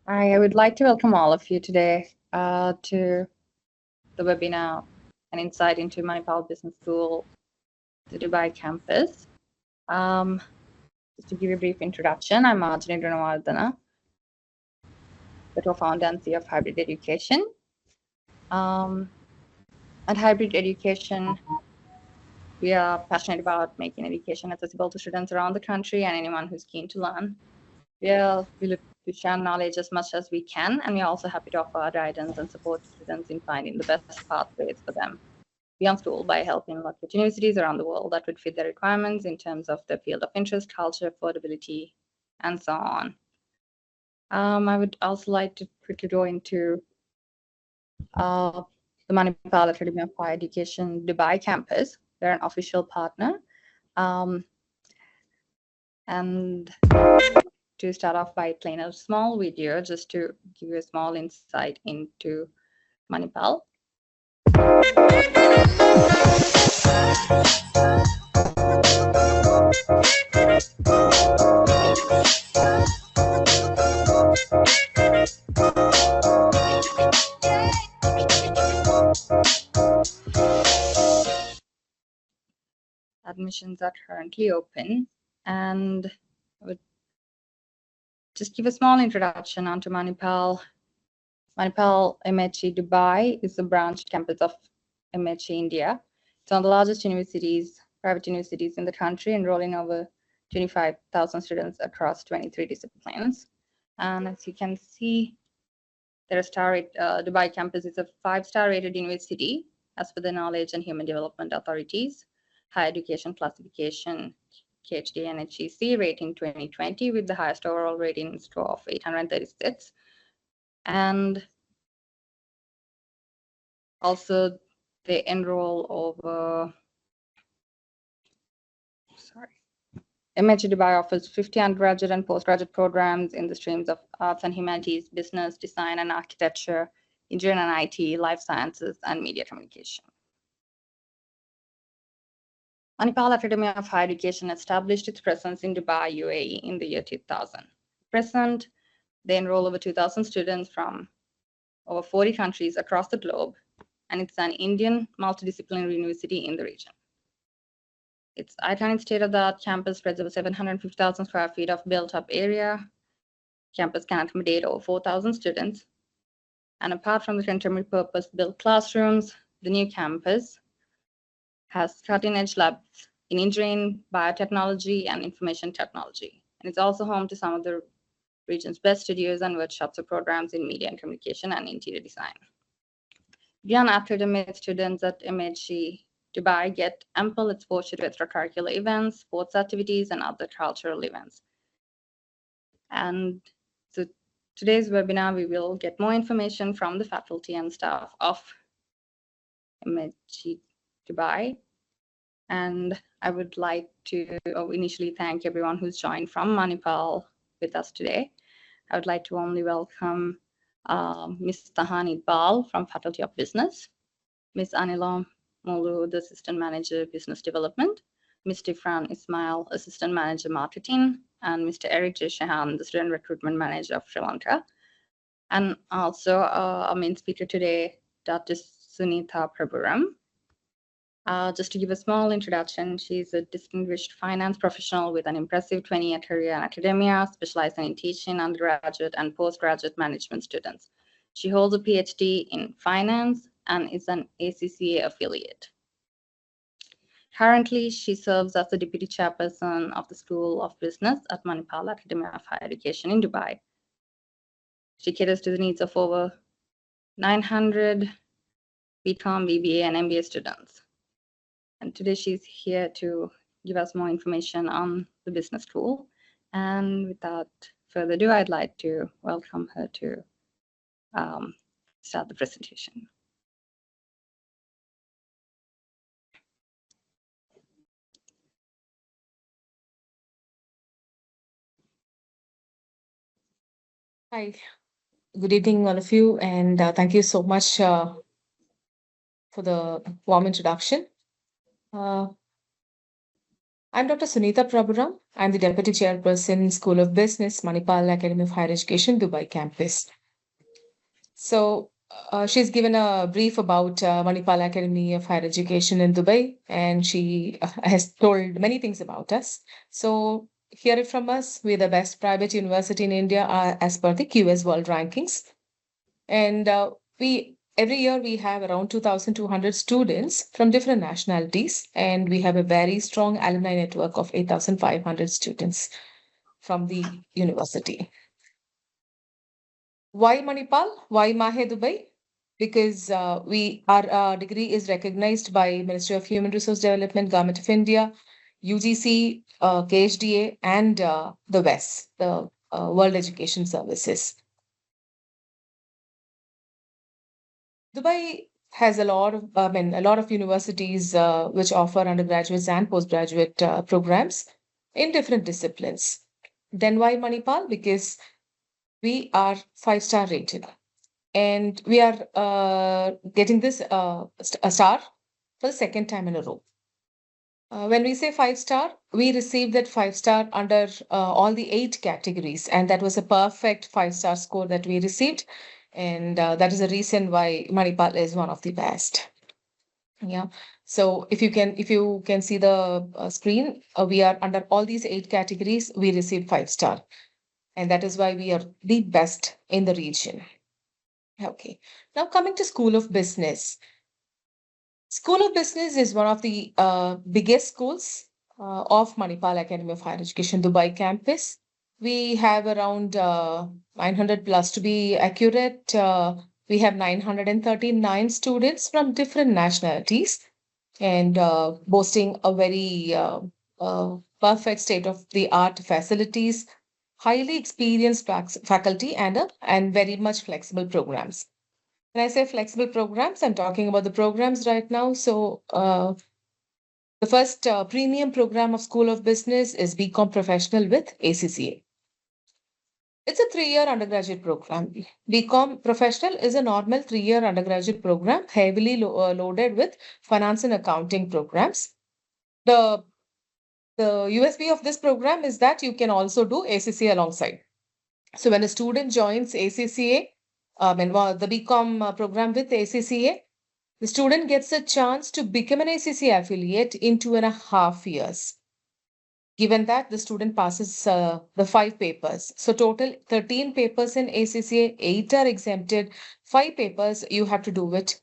I would like to welcome all of you today to the webinar, An Insight into Manipal Business School, the Dubai campus. Just to give you a brief introduction, I'm Marjani Dranawardana, the co-founder and CEO of Hybrid Education. At Hybrid Education, we are passionate about making education accessible to students around the country and anyone who's keen to learn. We look to share knowledge as much as we can, and we're also happy to offer our guidance and support students in finding the best pathways for them beyond school by helping locate universities around the world that would fit their requirements in terms of their field of interest, culture, affordability, and so on. I would also like to quickly go into the Manipal Academy of Higher Education Dubai campus. They're an official partner. And to start off by playing a small video just to give you a small insight into Manipal. Admissions are currently open, and I would just give a small introduction onto Manipal. Manipal MHE Dubai is the branch campus of MHE India. It's one of the largest private universities in the country, enrolling over 25,000 students across 23 disciplines. And as you can see, Dubai campus is a 5-star rated university as per the Knowledge and Human Development Authorities Higher Education Classification PhD and HEC rating 2020 with the highest overall rating score of 836. And also they enroll over, MHE Dubai offers 50 undergraduate and postgraduate programs in the streams of arts and humanities, business, design and architecture, engineering and IT, life sciences, and media communication. Manipal Academy of Higher Education established its presence in Dubai, UAE in the year 2000. Present, they enroll over 2,000 students from over 40 countries across the globe, and it's an Indian multidisciplinary university in the region. Its iconic state-of-the-art campus spreads over 750,000 square feet of built-up area. Campus can accommodate over 4,000 students. And apart from the contemporary purpose-built classrooms, the new campus has cutting-edge labs in engineering, biotechnology, and information technology. And it's also home to some of the region's best studios and workshops or programs in media and communication and interior design. Beyond academic, students at MHE Dubai get ample exposure to extracurricular events, sports activities, and other cultural events. And so today's webinar, we will get more information from the faculty and staff of MHE Dubai. And I would like to initially thank everyone who's joined from Manipal with us today. I would like to warmly welcome Ms.Thahani Iqbal from Faculty of Business, Ms. Anila Molu, the Assistant Manager, Business Development, Mr. Ifran Ismail, Assistant Manager, Marketing, and Mr. Jay Shehann, the Student Recruitment Manager of Sri Lanka. And also our main speaker today, Dr. Sunitha Prabhuram. Just to give a small introduction, she's a distinguished finance professional with an impressive 20-year career in academia, specializing in teaching undergraduate and postgraduate management students. She holds a PhD in finance and is an ACCA affiliate. Currently, she serves as the Deputy Chairperson of the School of Business at Manipal Academy of Higher Education in Dubai. She caters to the needs of over 900 BCom, BBA, and MBA students. And today she's here to give us more information on the business school. And without further ado, I'd like to welcome her to start the presentation. Hi, good evening, all of you, and thank you so much for the warm introduction. I'm Dr. Sunitha Prabhuram. I'm the Deputy Chairperson, School of Business, Manipal Academy of Higher Education, Dubai campus. So she's given a brief about Manipal Academy of Higher Education in Dubai, and she has told many things about us. So hear it from us. We're the best private university in India as per the QS World Rankings. And we every year we have around 2,200 students from different nationalities, and we have a very strong alumni network of 8,500 students from the university. Why Manipal? Why MAHE Dubai? Because our degree is recognized by Ministry of Human Resource Development, Government of India, UGC, KHDA, and the WES, the World Education Services. Dubai has a lot of universities which offer undergraduate and postgraduate programs in different disciplines. Then why Manipal? Because we are 5-star rated, and we are getting this a star for the second time in a row. When we say 5-star, we received that 5-star under all the 8 categories, and that was a perfect 5-star score that we received. And that is the reason why Manipal is one of the best. Yeah. So if you can see the screen, we are under all these 8 categories, we received 5-star. And that is why we are the best in the region. Okay. Now coming to School of Business. School of Business is one of the biggest schools of Manipal Academy of Higher Education Dubai campus. We have around 900 plus to be accurate. We have 939 students from different nationalities and boasting a very perfect state-of-the-art facilities, highly experienced faculty, and very much flexible programs. When I say flexible programs, I'm talking about the programs right now. So the first premium program of School of Business is BCom Professional with ACCA. It's a 3-year undergraduate program. BCom Professional is a normal 3-year undergraduate program, heavily loaded with finance and accounting programs. The USP of this program is that you can also do ACCA alongside. So when a student joins ACCA, the BCom program with ACCA, the student gets a chance to become an ACCA affiliate in 2.5 years, given that the student passes the 5 papers. So total 13 papers in ACCA, 8 are exempted, 5 papers you have to do it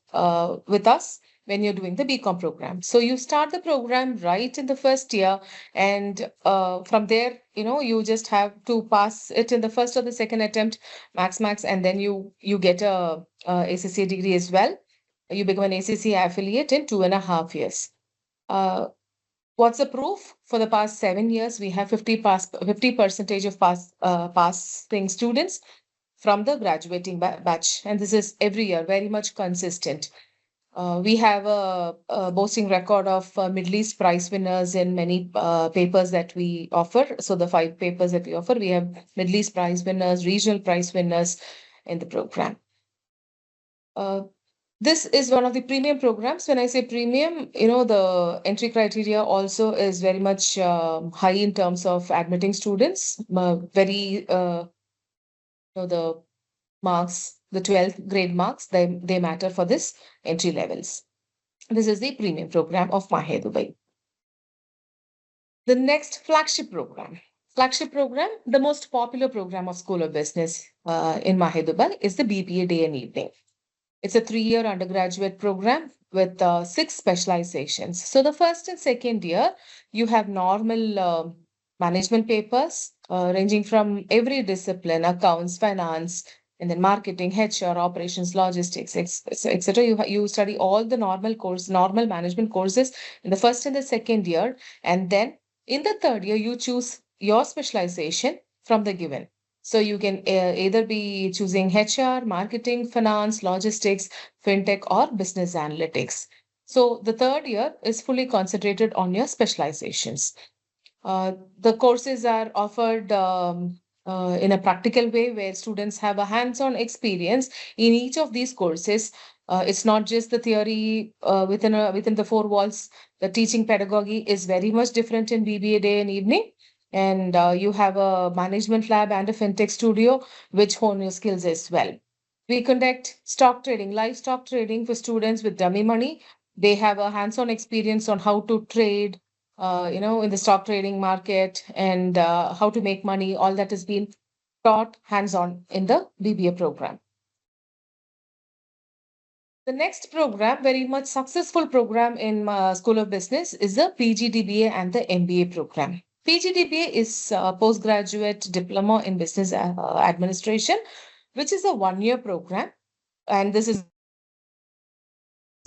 with us when you're doing the BCom program. So you start the program right in the first year, and from there, you just have to pass it in the first or the second attempt, max, and then you get a ACCA degree as well. You become an ACCA affiliate in 2.5 years. What's the proof? For the past 7 years, we have 50% of passing students from the graduating batch, and this is every year very much consistent. We have a boasting record of Middle East prize winners in many papers that we offer. So the 5 papers that we offer, we have Middle East prize winners, regional prize winners in the program. This is one of the premium programs. When I say premium, the entry criteria also is very much high in terms of admitting students. The marks, the 12th grade marks, they matter for this entry levels. This is the premium program of MAHE Dubai. The next flagship program. Flagship program, the most popular program of School of Business in MAHE Dubai is the BBA Day and Evening. It's a 3-year undergraduate program with 6 specializations. So the first and second year, you have normal management papers ranging from every discipline, accounts, finance, and then marketing, HR, operations, logistics, etc. You study all the normal management courses in the first and the second year. And then in the third year, you choose your specialization from the given. So you can either be choosing HR, marketing, finance, logistics, fintech, or business analytics. So the third year is fully concentrated on your specializations. The courses are offered in a practical way where students have a hands-on experience in each of these courses It's not just the theory within the four walls. The teaching pedagogy is very much different in BBA day and evening. And you have a management lab and a fintech studio, which hone your skills as well. We conduct stock trading, live stock trading for students with dummy money. They have a hands-on experience on how to trade, in the stock trading market and how to make money. All that has been taught hands-on in the BBA program. The next program, very much successful program in School of Business, is the PGDBA and the MBA program. PGDBA is a postgraduate diploma in business administration, which is a one-year program, and this is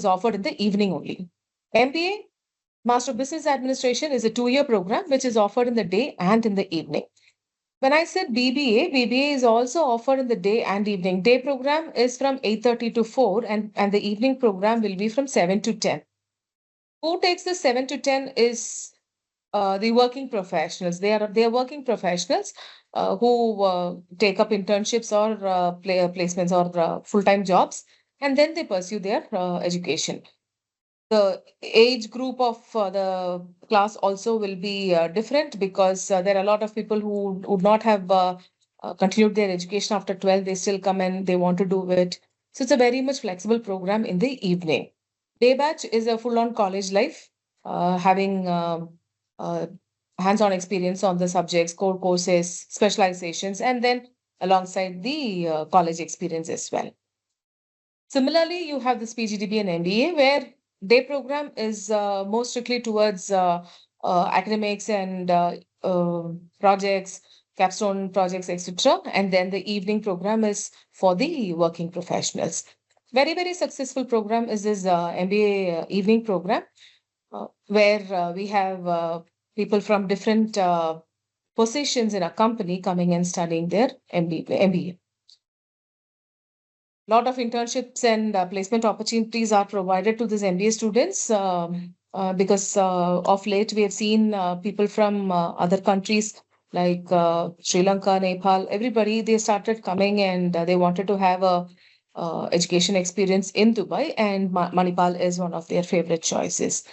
offered in the evening only. MBA, Master of Business Administration, is a two-year program, which is offered in the day and in the evening. When I said BBA, BBA is also offered in the day and evening. Day program is from 8:30 to 4, and the evening program will be from 7 to 10. Who takes the 7 to 10 is the working professionals. They are working professionals who take up internships or placements or full-time jobs, and then they pursue their education. The age group of the class also will be different because there are a lot of people who would not have continued their education after 12. They still come and they want to do it. So it's a very much flexible program in the evening. Day batch is a full-on college life, having hands-on experience on the subjects, core courses, specializations, and then alongside the college experience as well. Similarly, you have this PGDB and MBA, where day program is more strictly towards academics and projects, capstone projects, etc. And then the evening program is for the working professionals. Very, very successful program is this MBA evening program, where we have people from different positions in a company coming and studying their MBA. Lot of internships and placement opportunities are provided to these MBA students because of late we have seen people from other countries like Sri Lanka, Nepal, everybody, they started coming and they wanted to have a education experience in Dubai, and Manipal is one of their favorite choices.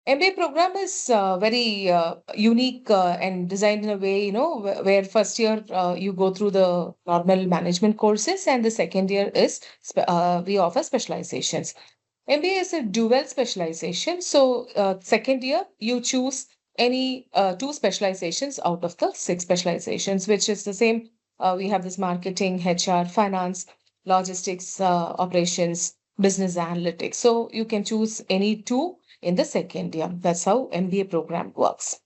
MBA program is very unique and designed in a way, where first year you go through the normal management courses, and the second year is we offer specializations. MBA is a dual specialization. So second year you choose any two specializations out of the 6 specializations, which is the same. We have this marketing, HR, finance, logistics, operations, business analytics. So you can choose any two in the second year. That's how MBA program works.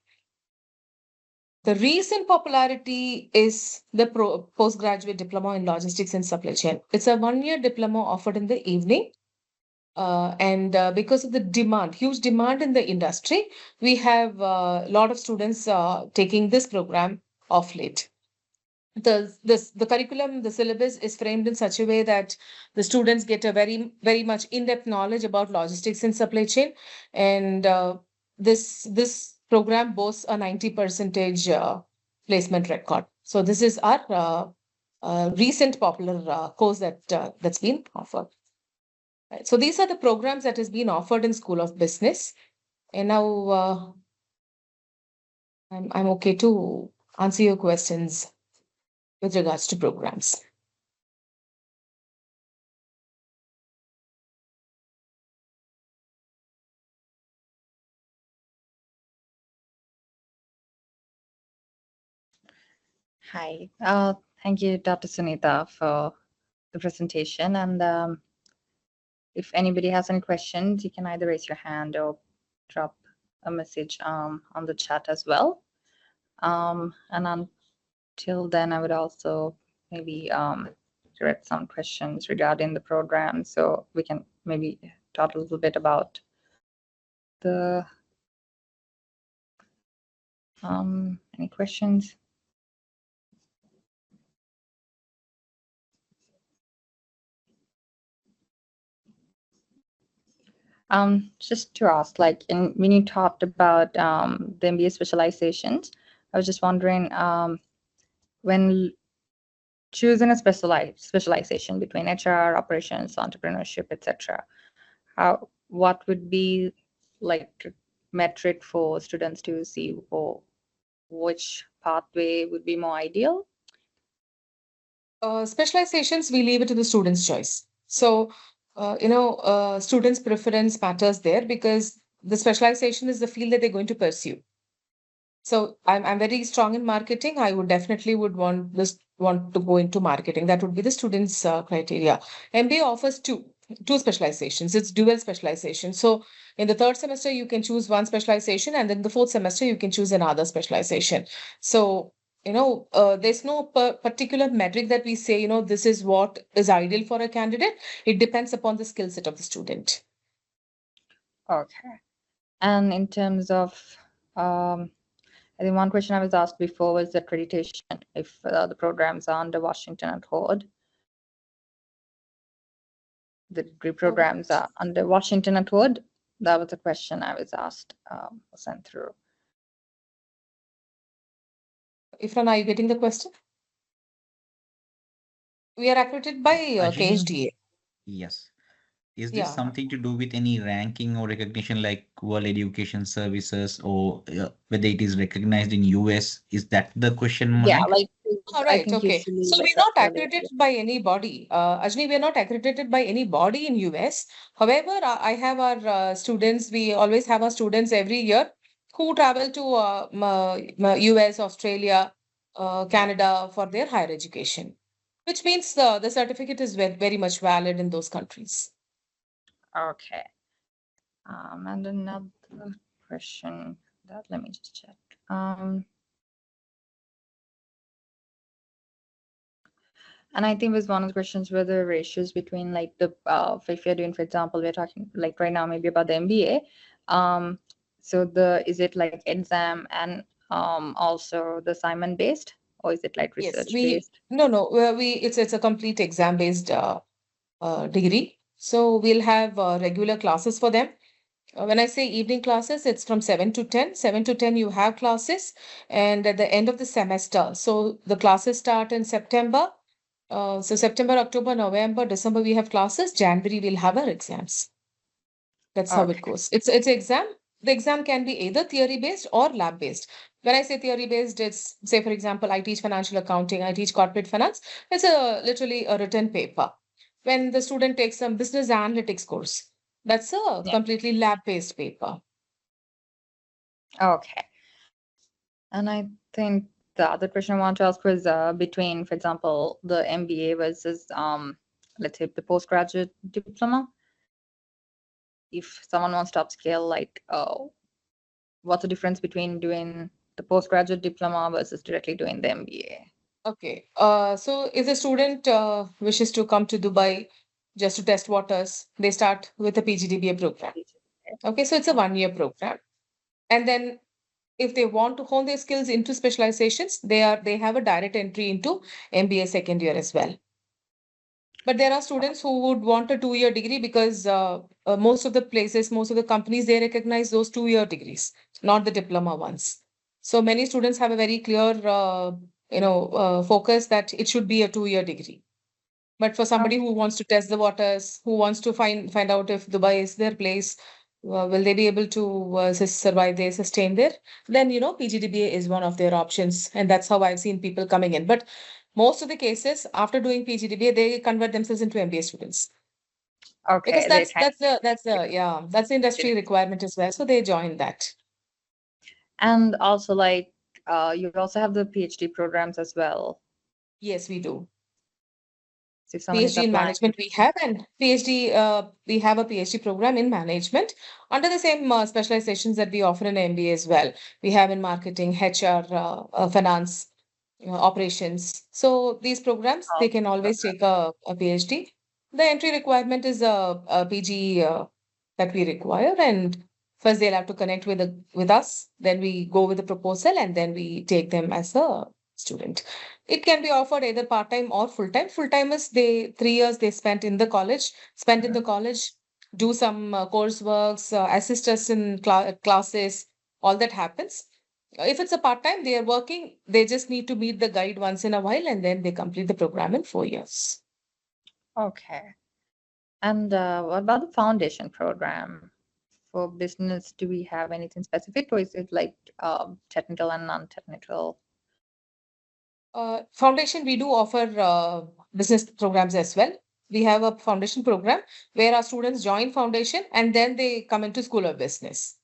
The recent popularity is the postgraduate diploma in logistics and supply chain. It's a one-year diploma offered in the evening. And because of the demand, huge demand in the industry, we have a lot of students taking this program of late. The curriculum, the syllabus is framed in such a way that the students get a very, very much in-depth knowledge about logistics and supply chain. And this program boasts a 90% placement record. So this is our recent popular course that's been offered. Right. So these are the programs that has been offered in School of Business. And now I'm okay to answer your questions with regards to programs. Hi. Thank you, Dr. Sunitha, for the presentation. And if anybody has any questions, you can either raise your hand or drop a message on the chat as well. And until then, I would also maybe direct some questions regarding the program, so we can maybe talk a little bit about the any questions? Just to ask, like when you talked about the MBA specializations, I was just wondering when choosing a specialization between HR, operations, entrepreneurship, etc., what would be like metric for students to see, or which pathway would be more ideal? Specializations, we leave it to the student's choice. So, students' preference matters there because the specialization is the field that they're going to pursue. So I'm very strong in marketing. I would definitely would want to go into marketing. That would be the student's criteria. MBA offers two specializations. It's dual specialization. So in the third semester you can choose one specialization, and then the fourth semester you can choose another specialization. So there's no particular metric that we say this is what is ideal for a candidate. It depends upon the skill set of the student. Okay. And in terms of I think one question I was asked before was accreditation, if the programs are under Washington Accord. The degree programs are under Washington Accord. That was a question I was asked, sent through. Ifran, are you getting the question? We are accredited by PGDBA. Yes. Is this Yeah. something to do with any ranking or recognition like World Education Services, or whether it is recognized in US? Is that the question, Yeah, right? like All I right, think okay. usually So like we're not earlier, accredited by anybody. Ajni, we're not accredited by any body in US. However, I have our students, we always have our students every year who travel to US, Australia, Canada for their higher education, which means the certificate is very much valid in those countries. Okay. And another question that let me just check. And I think was one of the questions were the ratios between like the if you're doing, for example, we're talking like right now maybe about the MBA. So is it like exam and also the assignment based, or is it like Yes, research based? it's a complete exam based degree. So we'll have regular classes for them. When I say evening classes, it's from 7 to 10. 7 to 10, you have classes. And at the end of the semester, so the classes start in September. So September, October, November, December, we have classes. January, we'll have our exams. That's how it Okay. goes. It's exam. The exam can be either theory based or lab based. When I say theory based, it's say, for example, I teach financial accounting, I teach corporate finance. It's literally a written paper. When the student takes some business analytics course, that's a Yeah. completely lab-based paper. Okay. And I think the other question I want to ask was between, for example, the MBA versus let's say the postgraduate diploma. If someone wants to upscale, like what's the difference between doing the postgraduate diploma versus directly doing the MBA? Okay. So if the student wishes to come to Dubai just to test waters, they start with a PGDBA program. Okay, so it's a 1-year program. And then if they want to hone their skills into specializations, they have a direct entry into MBA second year as well. But there are students who would want a 2-year degree because most of the places, most of the companies, they recognize those 2-year degrees, not the diploma ones. So many students have a very clear, focus that it should be a 2-year degree. But for somebody who wants to test the waters, who wants to find out if Dubai is their place, will they be able to survive there, sustain there? Then, PGDBA is one of their options. And that's how I've seen people coming in. But most of the cases, after doing PGDBA, they convert themselves into MBA students. Because Okay, that's the industry requirement as well. So they join that. and also like you also have the PhD programs as well. Yes, we do. So if someone is PhD in applying, management we have, and PhD we have a PhD program in management under the same specializations that we offer in MBA as well. We have in marketing, HR, finance, operations. So these programs they can always take a PhD. The entry requirement is a PG that we require, and first they'll have to connect with us. Then we go with the proposal, and then we take them as a student. It can be offered either part-time or full-time. Full-timers, 3 years they spent in the college, do some courseworks, assist us in classes, all that happens. If it's a part-time, they are working, they just need to meet the guide once in a while and then they complete the program in 4 years. Okay. And what about the foundation program for business? Do we have anything specific, or is it like technical and non-technical? Foundation, we do offer business programs as well. We have a foundation program where our students join foundation and then they come into School of Business.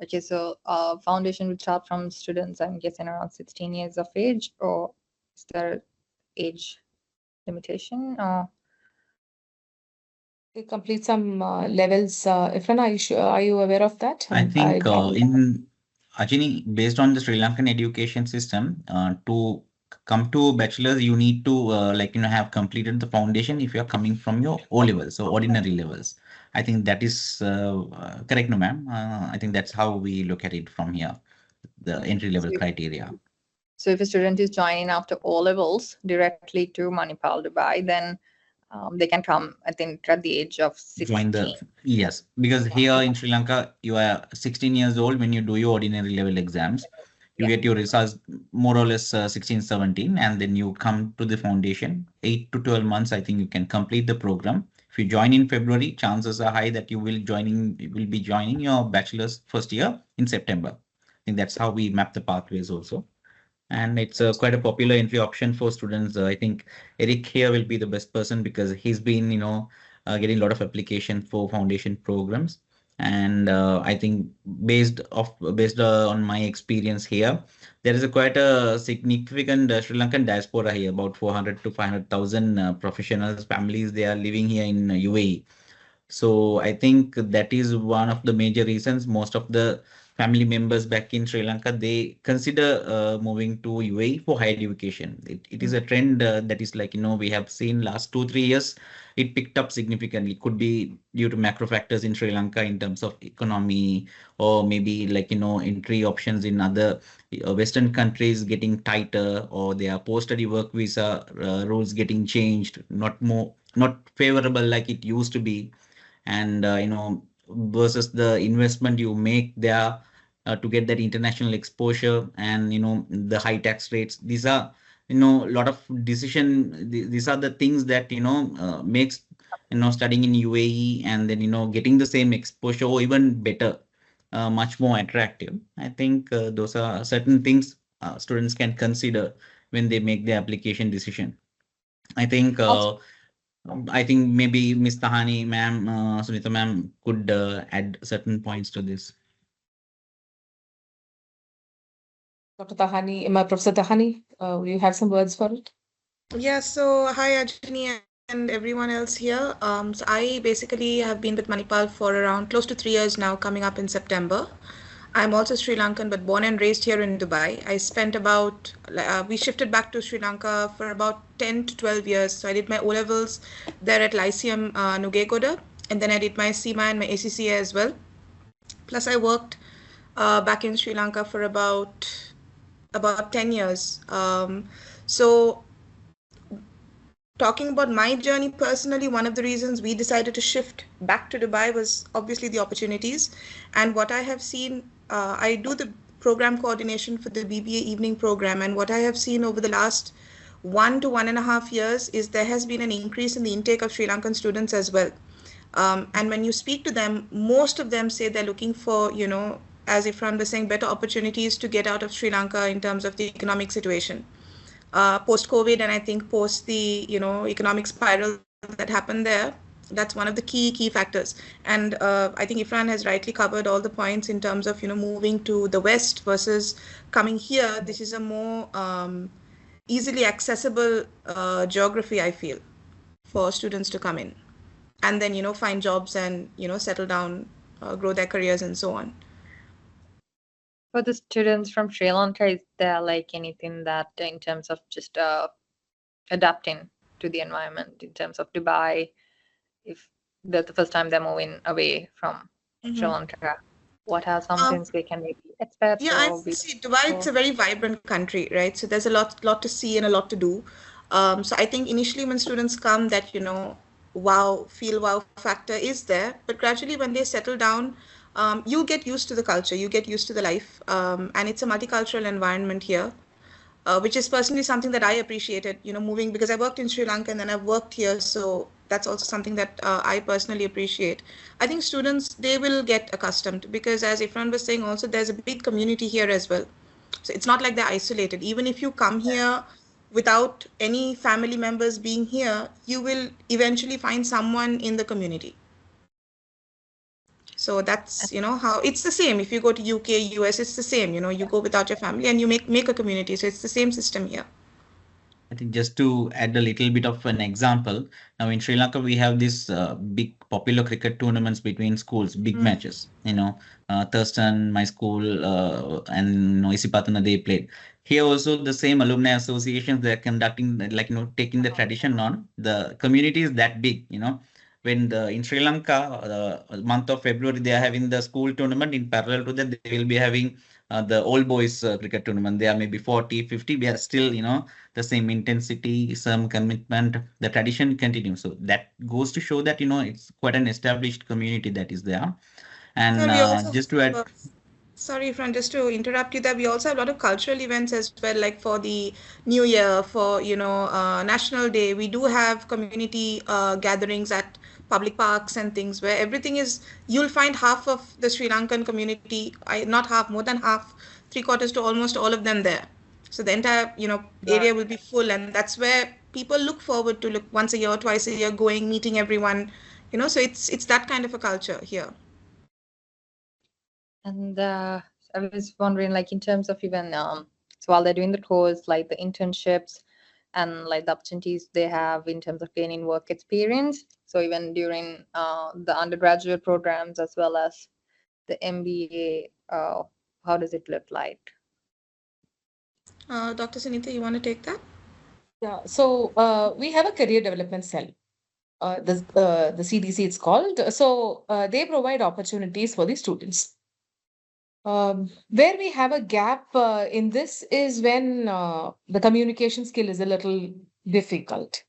Okay, so foundation would start from students, I'm guessing, around 16 years of age, or is there age limitation? Or They complete some levels. Ifran, are you aware of that? I think in Ajini, based on the Sri Lankan education system, to come to bachelor's, you need to have completed the foundation if you are coming from your O levels, so ordinary levels. I think that is correct, no, ma'am. I think that's how we look at it from here, the entry level criteria. So if a student is joining after O levels directly to Manipal Dubai, then they can come, I think, at the age of 16. Yes, because here in Sri Lanka, you are 16 years old when you do your ordinary level exams. You get your results more or less 16, 17, and then you come to the foundation. 8 to 12 months, I think you can complete the program. If you join in February, chances are high that you will be joining your bachelor's first year in September. I think that's how we map the pathways also. And it's quite a popular entry option for students. I think Eric here will be the best person because he's been, getting a lot of application for foundation programs. And I think based on my experience here, there is quite a significant Sri Lankan diaspora here, about 400 to 500,000 professionals, families. They are living here in UAE. So I think that is one of the major reasons most of the family members back in Sri Lanka, they consider moving to UAE for higher education. It is a trend that is we have seen last 2-3 years, it picked up significantly. Could be due to macro factors in Sri Lanka in terms of economy, or maybe entry options in other Western countries getting tighter, or their post-study work visa rules getting changed, not favorable like it used to be. And versus the investment you make there to get that international exposure, and the high tax rates, these are a lot of these are the things that makes studying in UAE and then getting the same exposure or even better, much more attractive. I think those are certain things students can consider when they make their application decision. I think maybe Ms.Thahani ma'am, Sunitha ma'am could add certain points to this. Dr. Thahani, Professor Thahani, will you have some words for it? Yeah, so hi Ajani and everyone else here. So I basically have been with Manipal for around close to 3 years now, coming up in September. I'm also Sri Lankan, but born and raised here in Dubai. I spent about, we shifted back to Sri Lanka for about 10 to 12 years. So I did my O-levels there at Lyceum Nugegoda, and then I did my CMA and my ACCA as well. Plus I worked back in Sri Lanka for about 10 years. So talking about my journey personally, one of the reasons we decided to shift back to Dubai was obviously the opportunities. And what I have seen, I do the program coordination for the BBA evening program. And what I have seen over the last 1 to 1.5 years is there has been an increase in the intake of Sri Lankan students as well. And when you speak to them, most of them say they're looking for, as Ifran was saying, better opportunities to get out of Sri Lanka in terms of the economic situation. Post-COVID, and I think post the economic spiral that happened there, that's one of the key factors. And I think Ifran has rightly covered all the points in terms of moving to the West versus coming here. This is a more easily accessible geography, I feel, for students to come in and then find jobs and settle down, grow their careers and so on. For the students from Sri Lanka, is there like anything that in terms of just adapting to the environment in terms of Dubai, if that's the first time they're moving away from Sri Lanka, what are some things they can maybe expect? Yeah, I see Dubai, it's a very vibrant country, right? So there's a lot to see and a lot to do. So I think initially when students come, that wow factor is there, but gradually when they settle down, you get used to the culture, you get used to the life, and it's a multicultural environment here, which is personally something that I appreciated, moving, because I worked in Sri Lanka and then I've worked here. So that's also something that I personally appreciate. I think students, they will get accustomed, because as Ifran was saying also, there's a big community here as well. So it's not like they're isolated. Even if you come here without any family members being here, you will eventually find someone in the community. So that's, how it's the same. If you go to UK, US, it's the same. You go without your family and you make a community. So it's the same system here. I think just to add a little bit of an example, now in Sri Lanka, we have this big popular cricket tournaments between schools, big matches, Thurston, my school, and Isipatana, they played. Here also the same alumni associations, they're conducting, taking the tradition on. The community is that big, when in Sri Lanka, the month of February, they are having the school tournament. In parallel to that, they will be having the old boys cricket tournament. They are maybe 40, 50. We are still, the same intensity, some commitment, the tradition continues. So that goes to show that, it's quite an established community that is there. And just to add. Sorry, Fran, just to interrupt you there, we also have a lot of cultural events as well, like for the New Year, for, National Day. We do have community gatherings at public parks and things where everything is, you'll find half of the Sri Lankan community, not half, more than half, 3/4 to almost all of them there. So the entire, area will be full, and that's where people look forward to, look once a year, twice a year, going, meeting everyone, so it's that kind of a culture here. And I was wondering, like, in terms of even, so while they're doing the course, like the internships and like the opportunities they have in terms of gaining work experience. So even during the undergraduate programs as well as the MBA, how does it look like? Dr. Sunitha, you want to take that? Yeah, so we have a career development cell. The CDC it's called. So they provide opportunities for the students. Where we have a gap in this is when the communication skill is a little difficult.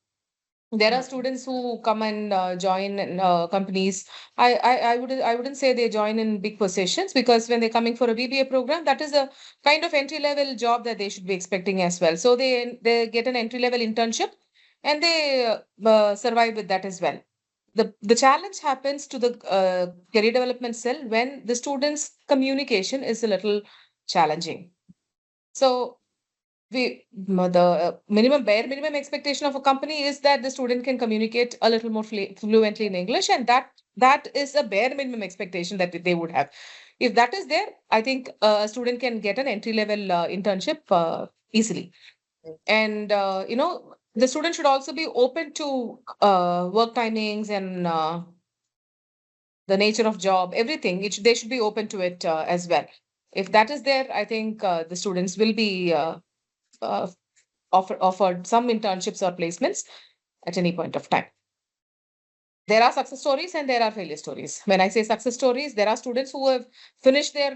There are students who come and join companies. I wouldn't say they join in big positions, because when they're coming for a BBA program, that is a kind of entry level job that they should be expecting as well. So they get an entry level internship and they survive with that as well. The challenge happens to the career development cell when the student's communication is a little challenging. So the bare minimum expectation of a company is that the student can communicate a little more fluently in English, and that is a bare minimum expectation that they would have. If that is there, I think a student can get an entry level internship easily. And the student should also be open to work timings and the nature of job, everything. They should be open to it as well. If that is there, I think the students will be offered some internships or placements at any point of time. There are success stories and there are failure stories. When I say success stories, there are students who have finished their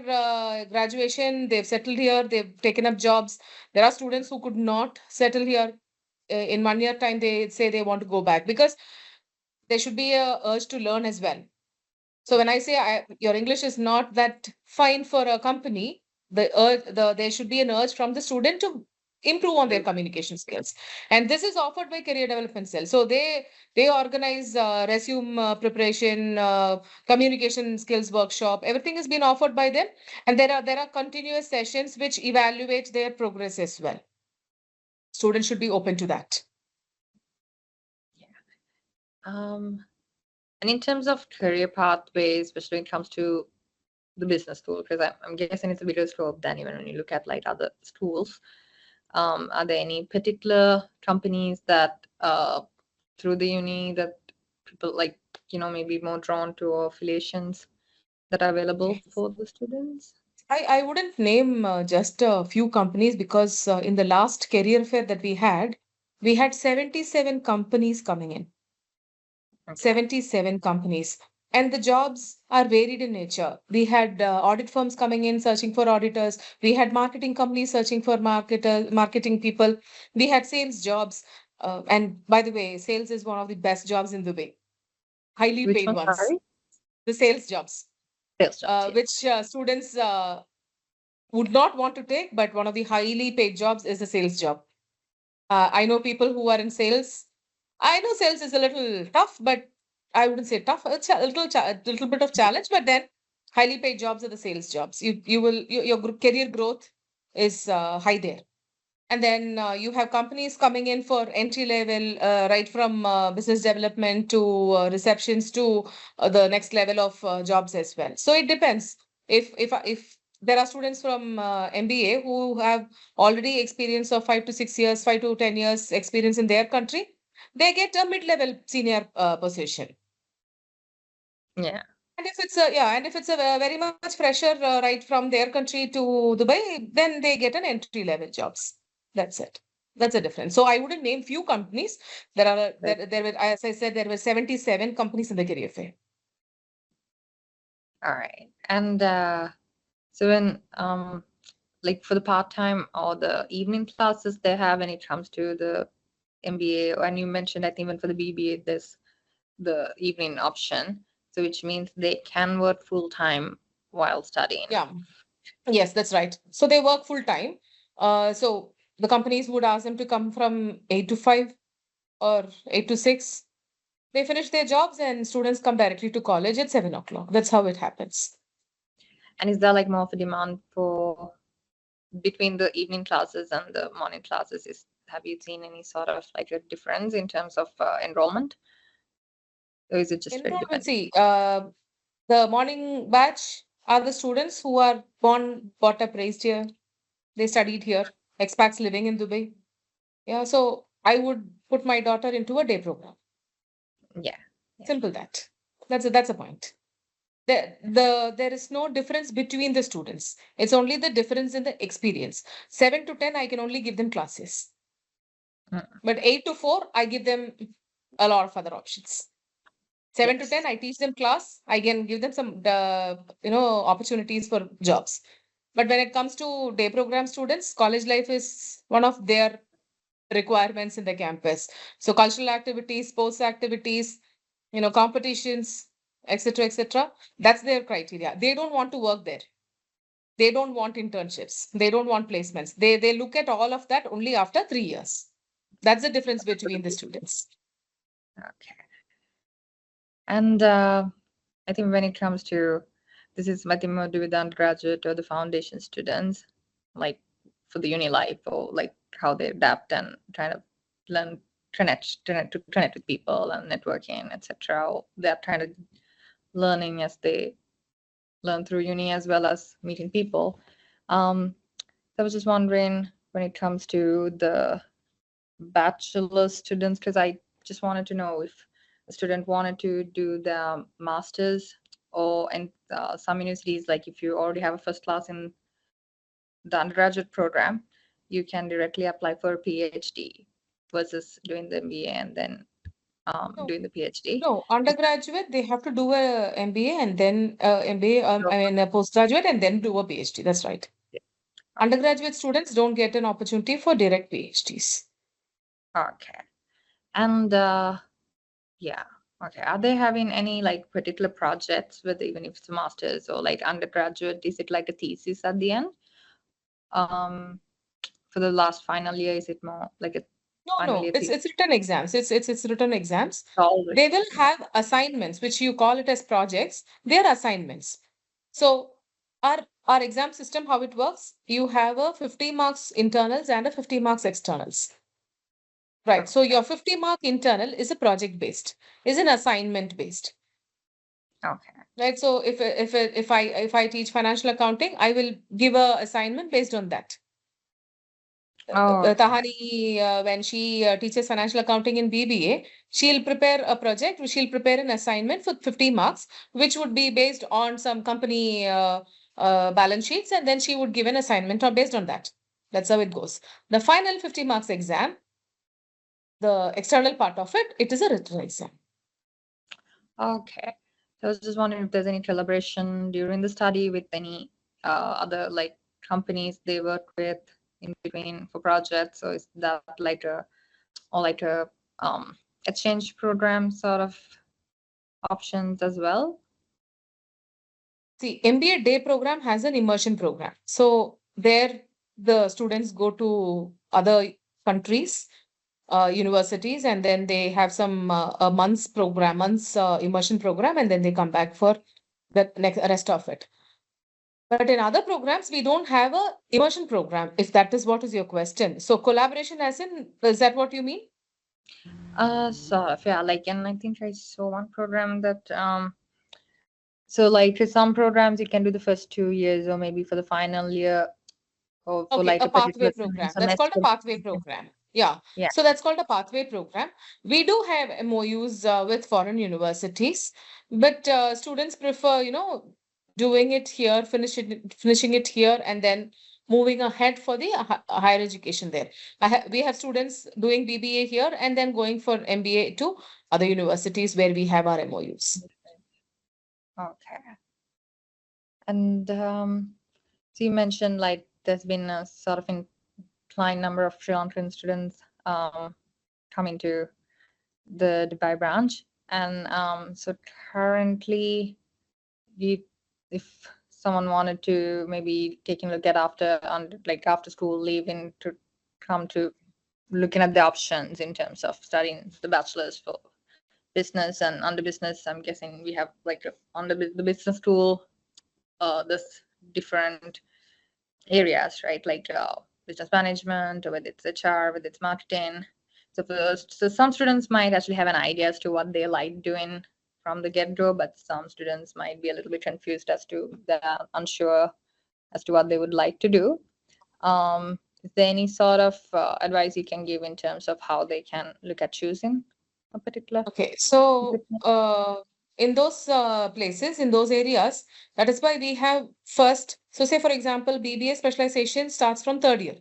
graduation, they've settled here, they've taken up jobs. There are students who could not settle here. In 1 year time, they say they want to go back, because there should be a urge to learn as well. So when I say your English is not that fine for a company, there should be an urge from the student to improve on their communication skills, and this is offered by career development cell. So they organize resume preparation, communication skills workshop. Everything has been offered by them, and there are continuous sessions which evaluate their progress as well. Students should be open to that. And in terms of career pathways, especially when it comes to the business school, because I'm guessing it's a bigger scope than even when you look at like other schools. Are there any particular companies that through the uni that people like, maybe more drawn to, or affiliations that are available for the students? I wouldn't name just a few companies, because in the last career fair that we had 77 companies coming in. Okay. 77 companies. And the jobs are varied in nature. We had audit firms coming in searching for auditors. We had marketing companies searching for marketing people. We had sales jobs. And by the way, sales is one of the best jobs in Dubai. Highly paid ones. The sales jobs. Sales jobs, which students would not want to take, but one of the highly paid jobs is a sales job. I know people who are in sales. I know sales is a little tough, but I wouldn't say tough. It's a little bit of challenge, but then highly paid jobs are the sales jobs. Your career growth is high there. And then you have companies coming in for entry level, right from business development to receptions to the next level of jobs as well. So it depends. If there are students from MBA who have already experience of 5 to 6 years, 5 to 10 years experience in their country, they get a mid-level senior position. yeah. And if it's a very much fresher right from their country to Dubai, then they get an entry level jobs. That's it. That's a difference. So I wouldn't name few companies. There were, as I said, there were 77 companies in the career fair. All right. And so when like for the part-time or the evening classes they have when it comes to the MBA, and you mentioned I think even for the BBA there's the evening option, so which means they can work full-time while studying. Yeah. Yes, that's right. So they work full time. So the companies would ask them to come from 8 to 5 or 8 to 6. They finish their jobs and students come directly to college at 7 o'clock. That's how it happens. And is there like more of a demand for between the evening classes and the morning classes? Have you seen any sort of like a difference in terms of enrollment? Or is it just very Enrollment, dependent? the morning batch are the students who are born, brought up, raised here. They studied here, expats living in Dubai. Yeah, so I would put my daughter into a day program. Yeah. Simple that. That's a point. There is no difference between the students. It's only the difference in the experience. 7 to 10, I can only give them classes. But 8 to 4, I give them a lot of other options. 7 to 10, I teach them class. I can give them some, opportunities for jobs. But when it comes to day program students, college life is one of their requirements in the campus. So cultural activities, sports activities, competitions, etc., etc. That's their criteria. They don't want to work there. They don't want internships. They don't want placements. They look at all of that only after 3 years. That's the difference between the students. Okay. And I think when it comes to this is nothing more to do with the undergraduate or the foundation students, like for the uni life or like how they adapt and trying to learn connect with people and networking, etc. Or they're trying to learning as they learn through uni as well as meeting people. So I was just wondering when it comes to the bachelor students, because I just wanted to know if a student wanted to do the masters or in some universities, like if you already have a first class in the undergraduate program, you can directly apply for a PhD versus doing the MBA and then doing the PhD. No, undergraduate, they have to do a MBA and then MBA, a postgraduate and then do a PhD. That's right. Undergraduate students don't get an opportunity for direct PhDs. Okay. And yeah. Okay. Are they having any like particular projects with even if it's a master's or like undergraduate? Is it like a thesis at the end? For the last final year, is it more like a No, it's written exams. It's written exams. always? They will have assignments, which you call it as projects. They're assignments. So our exam system, how it works, you have a 50 marks internals and a 50 marks externals. Right. So your 50 mark internal is a project based, is an assignment based. Okay. Right. So if I teach financial accounting, I will give a assignment based on that. Oh, Tahani, when she teaches financial accounting in BBA, she'll prepare a project, she'll prepare an assignment for 50 marks, which would be based on some company balance sheets, and then she would give an assignment based on that. That's how it goes. The final 50 marks exam, the external part of it, it is a written exam. okay. So I was just wondering if there's any collaboration during the study with any other like companies they work with in between for projects. So is that like a exchange program sort of options as well? See, MBA day program has an immersion program. So there the students go to other countries, universities, and then they have some a month's immersion program, and then they come back for the next rest of it. But in other programs, we don't have a immersion program, if that is what is your question. So collaboration as in, is that what you mean? Sort of, yeah. Like, and I think I saw one program that so like for some programs you can do the first 2 years or maybe for the final year or for Okay, like a a particular pathway program. That's semester. called a pathway program. Yeah. Yeah. So that's called a pathway program. We do have MOUs with foreign universities, but students prefer, doing it here, finishing it here, and then moving ahead for the higher education there. We have students doing BBA here and then going for MBA to other universities where we have our MOUs. Okay. And so you mentioned like there's been a sort of inclined number of Sri Lankan students coming to the Dubai branch, and so currently, if someone wanted to maybe take a look at after school leaving to come to looking at the options in terms of studying the bachelor's for business and under business, I'm guessing we have like under the business school, there's different areas, right? Like business management, or whether it's HR, whether it's marketing. So some students might actually have an idea as to what they like doing from the get-go, but some students might be a little bit confused as to they're unsure as to what they would like to do. Is there any sort of advice you can give in terms of how they can look at choosing a particular? Okay, so in those places, in those areas, that is why we have first. So say, for example, BBA specialization starts from third year.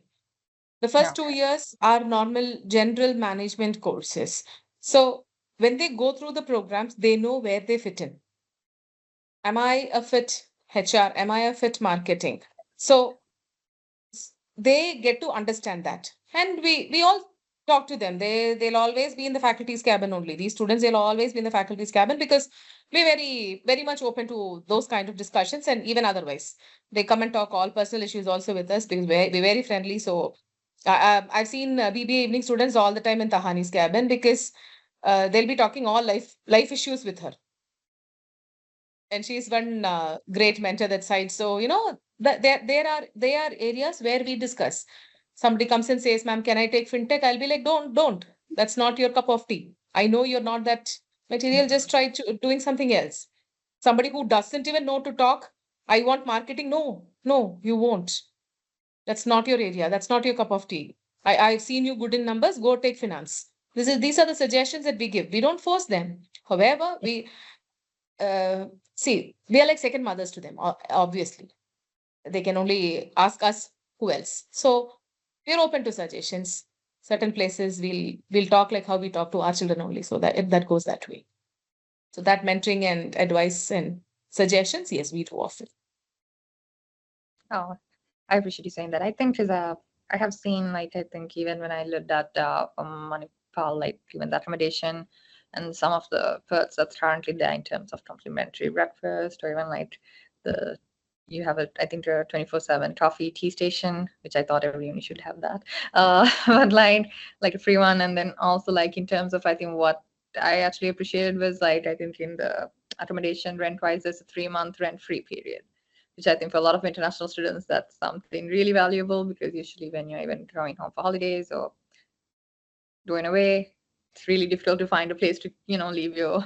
The first 2 years are normal general management courses. So when they go through the programs, they know where they fit in. Am I a fit HR? Am I a fit marketing? So they get to understand that. And we all talk to them. They'll always be in the faculty's cabin only. These students, they'll always be in the faculty's cabin because we're very, very much open to those kind of discussions, and even otherwise. They come and talk all personal issues also with us because we're very friendly. So I've seen BBA evening students all the time in Thahani's cabin because they'll be talking all life issues with her. And she's one great mentor that side. So, there are areas where we discuss. Somebody comes and says, ma'am, can I take fintech? I'll be like, don't. That's not your cup of tea. I know you're not that material. Just try doing something else. Somebody who doesn't even know to talk, I want marketing. No, you won't. That's not your area. That's not your cup of tea. I've seen you good in numbers. Go take finance. These are the suggestions that we give. We don't force them. However, we see, we are like second mothers to them, obviously. They can only ask us who else. So we're open to suggestions. Certain places we'll talk like how we talk to our children only. So that goes that way. So that mentoring and advice and suggestions, yes, we do offer. Oh, I appreciate you saying that. I think I have seen, like, I think even when I looked at Manipal, like even the accommodation and some of the perks that's currently there in terms of complimentary breakfast, or even like you have I think a 24/7 coffee tea station, which I thought every uni should have that. But like a free one. And then also like in terms of, I think what I actually appreciated was like, I think in the accommodation rent-wise, there's a 3-month rent-free period, which I think for a lot of international students, that's something really valuable, because usually when you're even going home for holidays or going away, it's really difficult to find a place to, leave your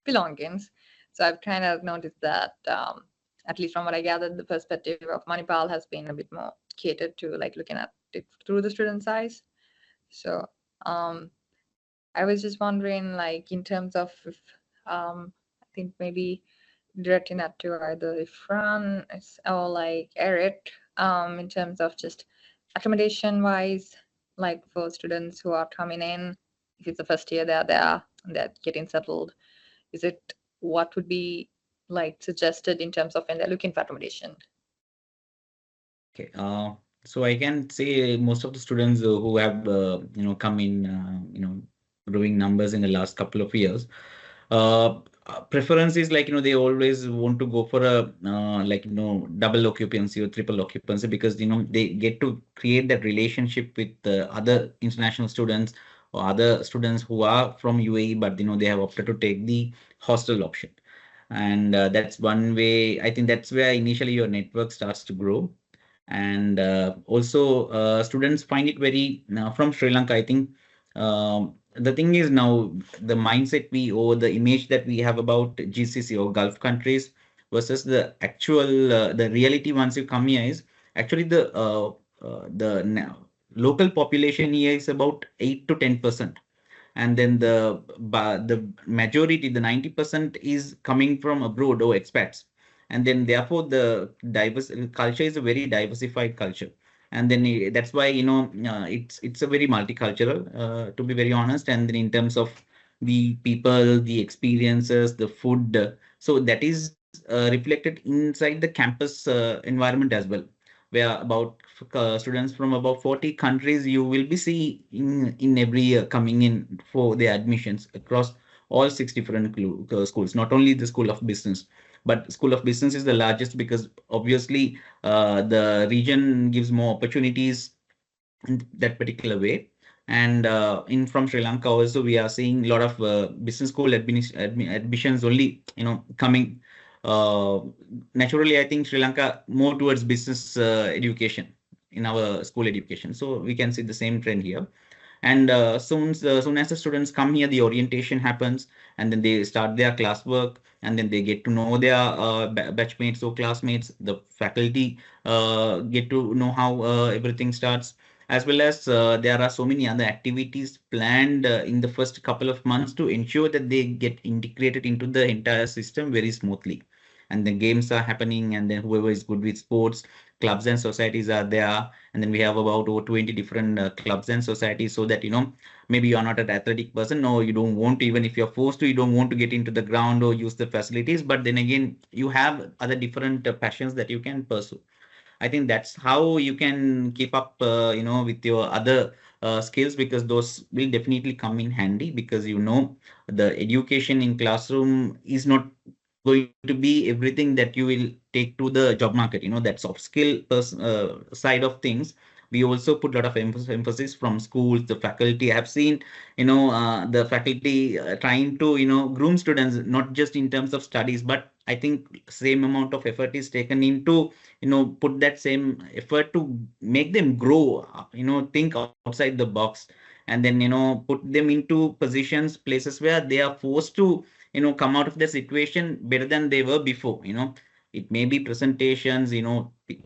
belongings. So I've kind of noticed that, at least from what I gathered, the perspective of Manipal has been a bit more catered to like looking at it through the student's eyes. So I was just wondering, like in terms of, I think maybe directing that to either Ifran or like Eric, in terms of just accommodation wise, like for students who are coming in, if it's the first year they're there and they're getting settled, what would be like suggested in terms of when they're looking for accommodation? Okay, so I can say most of the students who have come in, doing numbers in the last couple of years, preference is like, they always want to go for a like, double occupancy or triple occupancy, because, they get to create that relationship with other international students or other students who are from UAE, but, they have opted to take the hostel option. And that's one way. I think that's where initially your network starts to grow. And also students find it very, from Sri Lanka, I think the thing is now the mindset or the image that we have about GCC or Gulf countries versus the actual, the reality once you come here is actually the local population here is about 8 to 10%. And then the majority, the 90% is coming from abroad or expats. And then therefore the diverse culture is a very diversified culture. And then that's why, it's a very multicultural, to be very honest. And then in terms of the people, the experiences, the food, so that is reflected inside the campus environment as well, where about students from about 40 countries you will be seeing in every year coming in for their admissions across all 6 different schools, not only the School of Business, but School of Business is the largest because obviously the region gives more opportunities in that particular way. And in from Sri Lanka also, we are seeing a lot of business school admissions only, coming. Naturally, I think Sri Lanka more towards business education in our school education. So we can see the same trend here. And soon as the students come here, the orientation happens, and then they start their classwork, and then they get to know their batchmates or classmates. The faculty get to know how everything starts, as well as there are so many other activities planned in the first couple of months to ensure that they get integrated into the entire system very smoothly. And then games are happening, and then whoever is good with sports, clubs and societies are there. And then we have about over 20 different clubs and societies, so that, maybe you're not an athletic person, or you don't want to, even if you're forced to, you don't want to get into the ground or use the facilities. But then again, you have other different passions that you can pursue. I think that's how you can keep up, with your other skills, because those will definitely come in handy, because, the education in classroom is not going to be everything that you will take to the job market. That soft skill side of things, we also put a lot of emphasis from schools, the faculty. I have seen, the faculty trying to, groom students, not just in terms of studies, but I think same amount of effort is taken into, put that same effort to make them grow, think outside the box, and then, put them into positions, places where they are forced to, come out of the situation better than they were before. It may be presentations,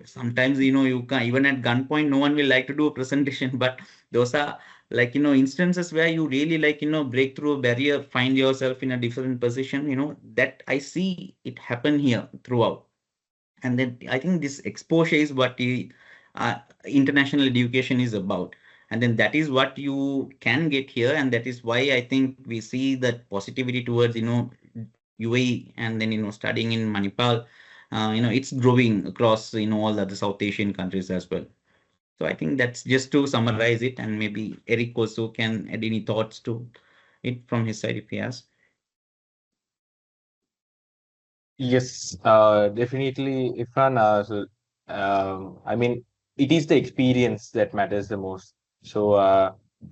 sometimes, you can, even at gunpoint, no one will like to do a presentation, but those are like, instances where you really like, break through a barrier, find yourself in a different position, that I see it happen here throughout. And then I think this exposure is what international education is about. And then that is what you can get here. And that is why I think we see that positivity towards, UAE, and then, studying in Manipal, it's growing across, all the other South Asian countries as well. So I think that's just to summarize it, and maybe Eric also can add any thoughts to it from his side if he has. Yes, definitely, Ifran. I mean, it is the experience that matters the most. So,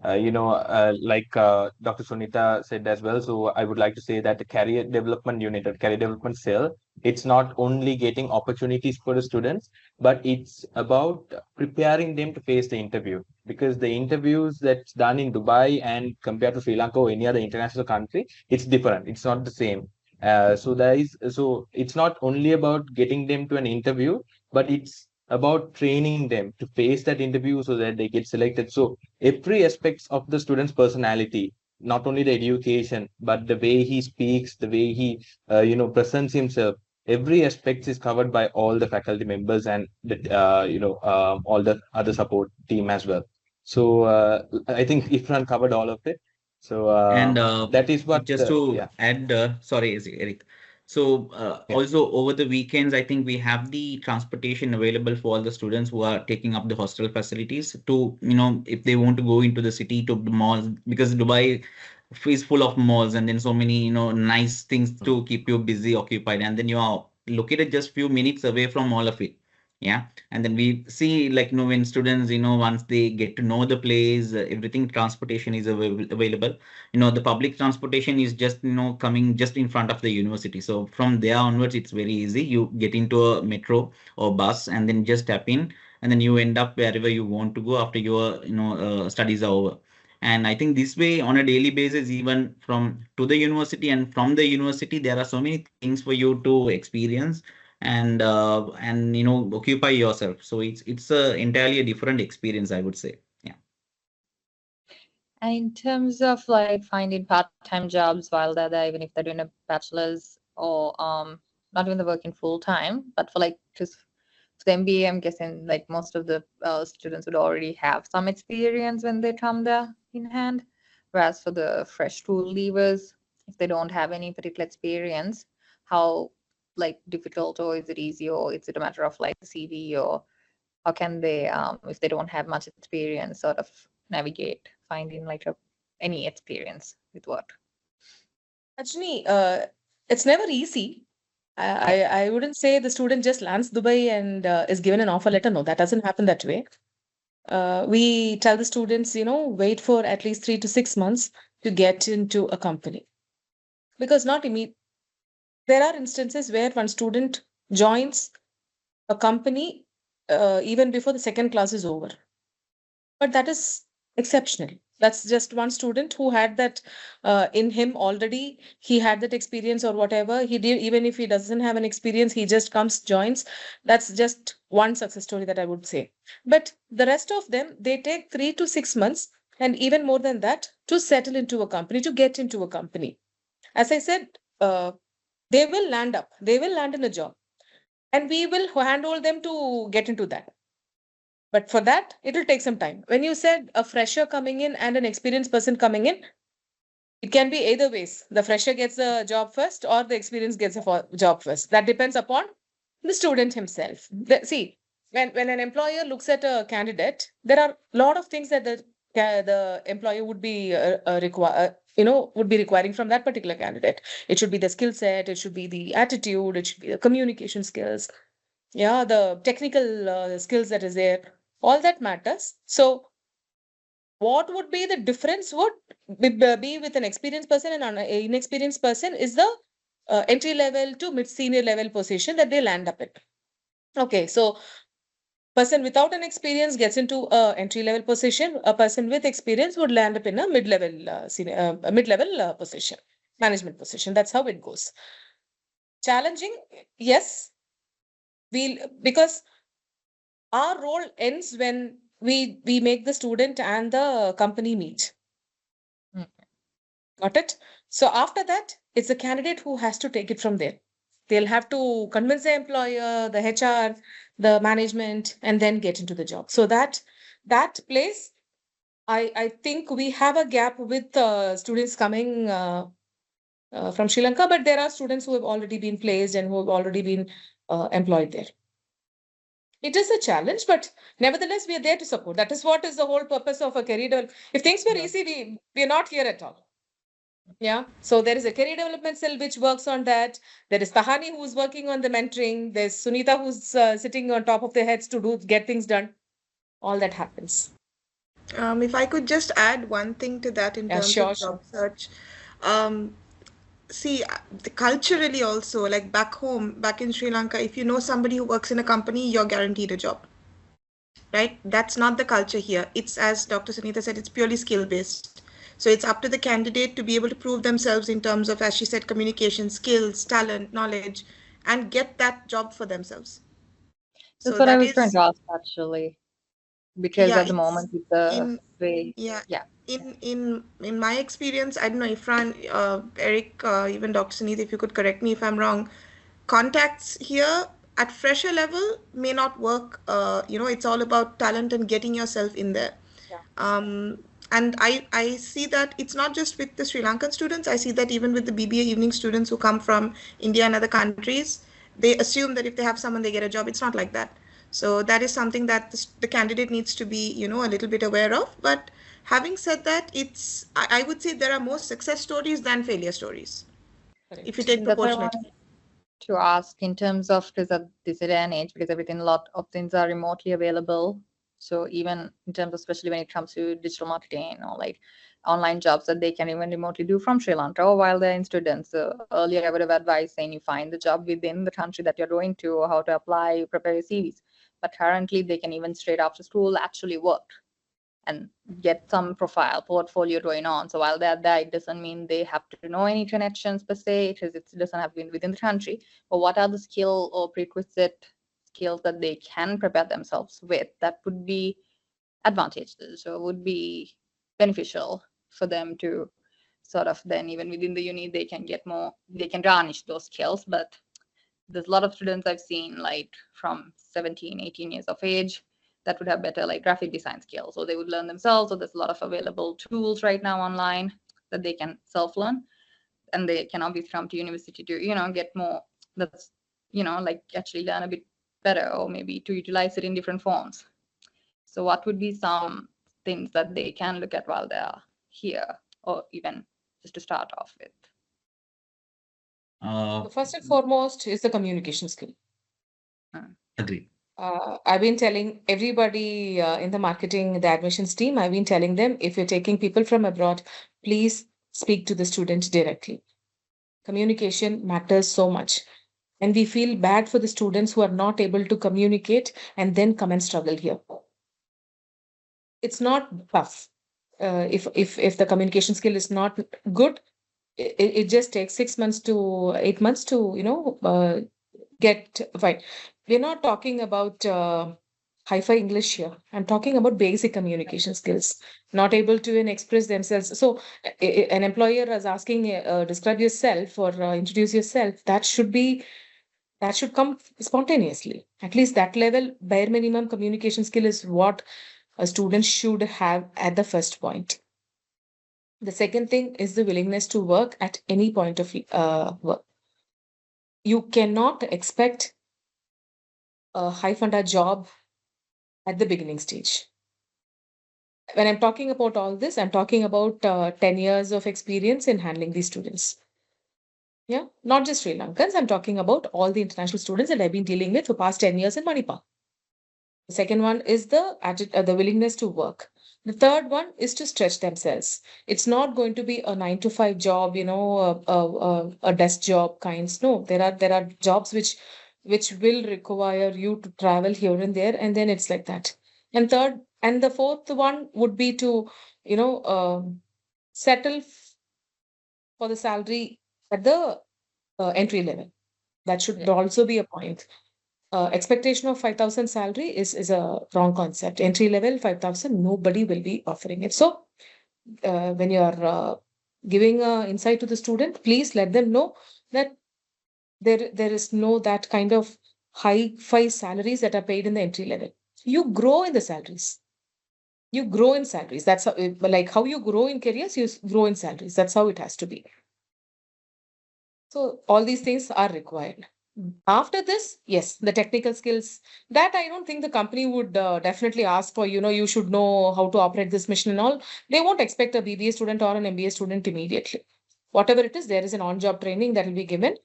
like Dr. Sunitha said as well. So, I would like to say that the career development unit or career development cell, it's not only getting opportunities for the students, but it's about preparing them to face the interview. Because the interviews that's done in Dubai and compared to Sri Lanka or any other international country, it's different. It's not the same. So it's not only about getting them to an interview, but it's about training them to face that interview so that they get selected. So every aspect of the student's personality, not only the education, but the way he speaks, the way he presents himself, every aspect is covered by all the faculty members and all the other support team as well. So I think Ifran covered all of it. So And that is what just to yeah. add, sorry, Eric. So Yeah. also over the weekends, I think we have the transportation available for all the students who are taking up the hostel facilities to, if they want to go into the city to the malls, because Dubai is full of malls and then so many, nice things to keep you busy, occupied, and then you are located just few minutes away from all of it. Yeah. And then we see like, when students, once they get to know the place, everything, transportation is available. The public transportation is just, coming just in front of the university. So from there onwards, it's very easy. You get into a metro or bus and then just tap in, and then you end up wherever you want to go after your, studies are over. And I think this way, on a daily basis, even from to the university and from the university, there are so many things for you to experience and occupy yourself. So it's a entirely a different experience, I would say. Yeah. And in terms of like finding part-time jobs while they're there, even if they're doing a bachelor's or not even they're working full-time, but for like just for the MBA, I'm guessing like most of the students would already have some experience when they come there in hand. Whereas for the fresh school leavers, if they don't have any particular experience, how like difficult, or is it easy, or is it a matter of like CV, or how can they, if they don't have much experience, sort of navigate finding like any experience with work? Actually, it's never easy. I wouldn't say the student just lands Dubai and is given an offer letter. No, that doesn't happen that way. We tell the students, wait for at least 3 to 6 months to get into a company. Because not immediately. There are instances where one student joins a company even before the second class is over. But that is exceptional. That's just one student who had that in him already. He had that experience or whatever he did. Even if he doesn't have an experience, he just comes, joins. That's just one success story that I would say. But the rest of them, they take 3 to 6 months and even more than that to settle into a company, to get into a company. As I said, they will land up. They will land in a job. And we will handhold them to get into that. But for that, it will take some time. When you said a fresher coming in and an experienced person coming in, it can be either ways. The fresher gets a job first or the experienced gets a job first. That depends upon the student himself. See, when an employer looks at a candidate, there are a lot of things that the employer would be would be requiring from that particular candidate. It should be the skill set, it should be the attitude, it should be the communication skills, the technical skills that is there. All that matters. So what would be the difference would be with an experienced person and an inexperienced person is the entry level to mid-senior level position that they land up at. Okay, so person without an experience gets into a entry level position. A person with experience would land up in a mid-level position, management position. That's how it goes. Challenging, yes. Because our role ends when we make the student and the company meet. Got it? So after that, it's the candidate who has to take it from there. They'll have to convince the employer, the HR, the management, and then get into the job. So that place, I think we have a gap with students coming from Sri Lanka, but there are students who have already been placed and who have already been employed there. It is a challenge, but nevertheless, we are there to support. That is what is the whole purpose of a career development. If things were easy, we are not here at all. Yeah. So there is a career development cell which works on that. There is Thahani who's working on the mentoring. There's Sunitha who's sitting on top of their heads to get things done. All that happens. If I could just add one thing to that in terms of job search. See, culturally also, like back home, back in Sri Lanka, if you know somebody who works in a company, you're guaranteed a job, right? That's not the culture here. It's, as Dr. Sunitha said, it's purely skill-based. So it's up to the candidate to be able to prove themselves in terms of, as she said, communication, skills, talent, knowledge, and get that job for themselves. That's what I was trying to ask, actually, because at the moment, it's the way. In my experience, I don't know, Ifran, Eric, even Dr. Sunitha, if you could correct me if I'm wrong, contacts here at fresher level may not work. It's all about talent and getting yourself in there. Yeah. And I see that it's not just with the Sri Lankan students. I see that even with the BBA evening students who come from India and other countries, they assume that if they have someone, they get a job. It's not like that. So that is something that the candidate needs to be, you know, a little bit aware of. But having said that, I would say there are more success stories than failure stories. Correct. If you take That's what I proportionate. wanted to ask in terms of, because at this day and age, because a lot of things are remotely available. So even in terms of, especially when it comes to digital marketing or like online jobs that they can even remotely do from Sri Lanka or while they're in students. So earlier I would have advised saying you find the job within the country that you're going to, or how to apply, prepare your CVs. But currently they can even straight after school actually work and get some profile portfolio going on. So while they're there, it doesn't mean they have to know any connections per se, because it doesn't have to be within the country. But what are the skill or prerequisite skills that they can prepare themselves with that would be advantageous or would be beneficial for them to sort of then even within the uni, they can get more, they can garnish those skills. But there's a lot of students I've seen like from 17, 18 years of age that would have better like graphic design skills, or they would learn themselves. So there's a lot of available tools right now online that they can self-learn, and they can obviously come to university to, you know, get more, that's, you know, like actually learn a bit better, or maybe to utilize it in different forms. So what would be some things that they can look at while they're here, or even just to start off with? First and foremost is the communication skill. Agree. I've been telling everybody in the marketing, the admissions team, I've been telling them, if you're taking people from abroad, please speak to the student directly. Communication matters so much. And we feel bad for the students who are not able to communicate and then come and struggle here. It's not tough. If the communication skill is not good, it just takes 6 months to 8 months to, you know, get fine. We're not talking about hi-fi English here. I'm talking about basic communication skills, not able to even express themselves. So an employer is asking, describe yourself or introduce yourself. That should come spontaneously. At least that level, bare minimum communication skill is what a student should have at the first point. The second thing is the willingness to work at any point of work. You cannot expect a high-funded job at the beginning stage. When I'm talking about all this, I'm talking about 10 years of experience in handling these students. Yeah, not just Sri Lankans. I'm talking about all the international students that I've been dealing with for past 10 years in Manipal. The second one is the willingness to work. The third one is to stretch themselves. It's not going to be a 9 to 5 job, you know, a desk job kinds. No, there are jobs which will require you to travel here and there, and then it's like that. And the fourth one would be to, you know, settle for the salary at the entry level. That should also be a point. Expectation of 5,000 salary is a wrong concept. Entry level 5,000, nobody will be offering it. So when you are giving insight to the student, please let them know that there is no that kind of high-fi salaries that are paid in the entry level. You grow in the salaries. You grow in salaries. That's how, like how you grow in careers, you grow in salaries. That's how it has to be. So all these things are required. After this, yes, the technical skills that I don't think the company would definitely ask for, you know, you should know how to operate this machine and all. They won't expect a BBA student or an MBA student immediately. Whatever it is, there is an on-job training that will be given.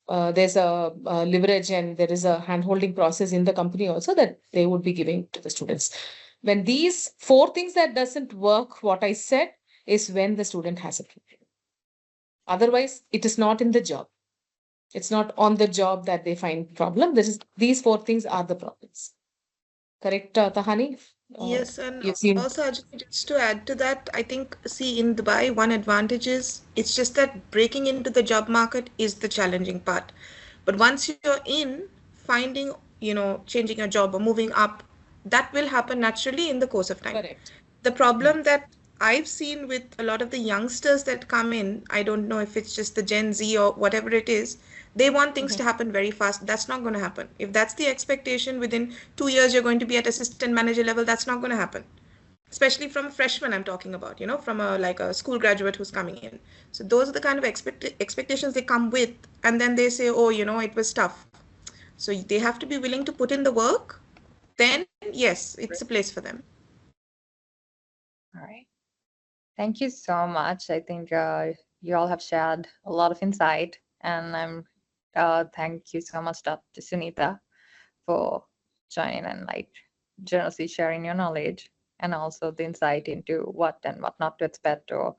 There's a leverage and there is a hand-holding process in the company also that they would be giving to the students. When these 4 things that doesn't work, what I said is when the student has a problem. Otherwise, it is not in the job. It's not on the job that they find problem. These 4 things are the problems. Correct, Thahani? Yes, and you've seen. also Ajay, just to add to that, I think, see, in Dubai, one advantage is it's just that breaking into the job market is the challenging part. But once you're in, finding, you know, changing your job or moving up, that will happen naturally in the course of time. Correct. The problem that I've seen with a lot of the youngsters that come in, I don't know if it's just the Gen Z or whatever it is, they want things to happen very fast. That's not going to happen. If that's the expectation, within 2 years you're going to be at assistant manager level, that's not going to happen. Especially from a freshman, I'm talking about, you know, from a school graduate who's coming in. So those are the kind of expectations they come with, and then they say, oh, you know, it was tough. So they have to be willing to put in the work then yes, it's a place for them. All right. Thank you so much. I think you all have shared a lot of insight, and thank you so much, Dr. Sunitha, for joining and generously sharing your knowledge and also the insight into what and what not to expect or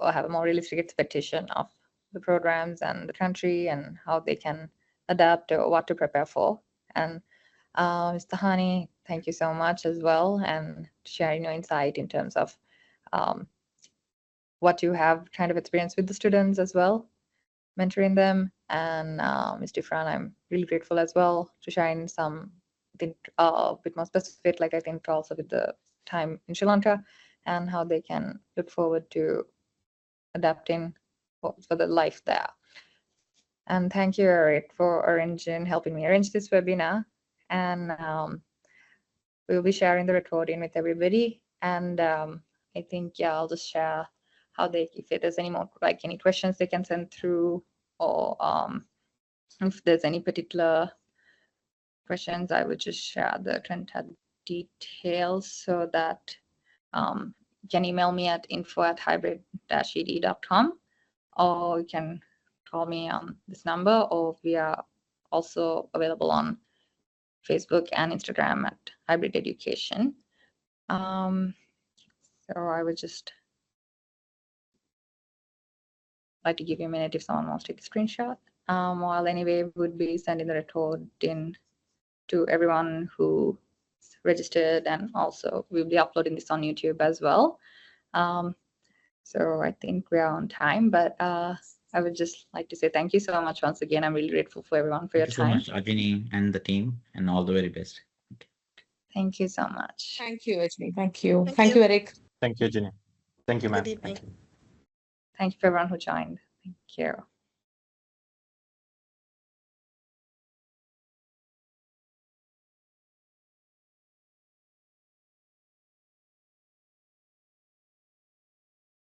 have a more realistic expectation of the programs and the country and how they can adapt or what to prepare for. And Ms.Thahani, thank you so much as well, and sharing your insight in terms of what you have kind of experience with the students as well, mentoring them. And Mr. Ifran, I'm really grateful as well to sharing some bit more specific, I think also with the time in Sri Lanka and how they can look forward to adapting for the life there. And thank you, Eric, for helping me arrange this webinar. And we'll be sharing the recording with everybody. And I think, yeah, I'll just share how if there's any more, any questions they can send through, or if there's any particular questions, I would just share the contact details so that you can email me at info@hybrid-ed.com, or you can call me on this number, or we are also available on Facebook and Instagram at Hybrid Education. So I would just like to give you a minute if someone wants to take a screenshot. While anyway, would be sending the recording to everyone who registered, and also we'll be uploading this on YouTube as well. So I think we are on time, but I would just like to say thank you so much once again. I'm really grateful for everyone for your time. Thank you so much, Ajini and the team, and all the very best. Thank you so much. Thank you, Ajni. Thank you. Thank Thank you. you, Eric. Thank you, Ajini. Thank you, ma'am. Good evening. Thank you. Thank you for everyone who joined. Thank you.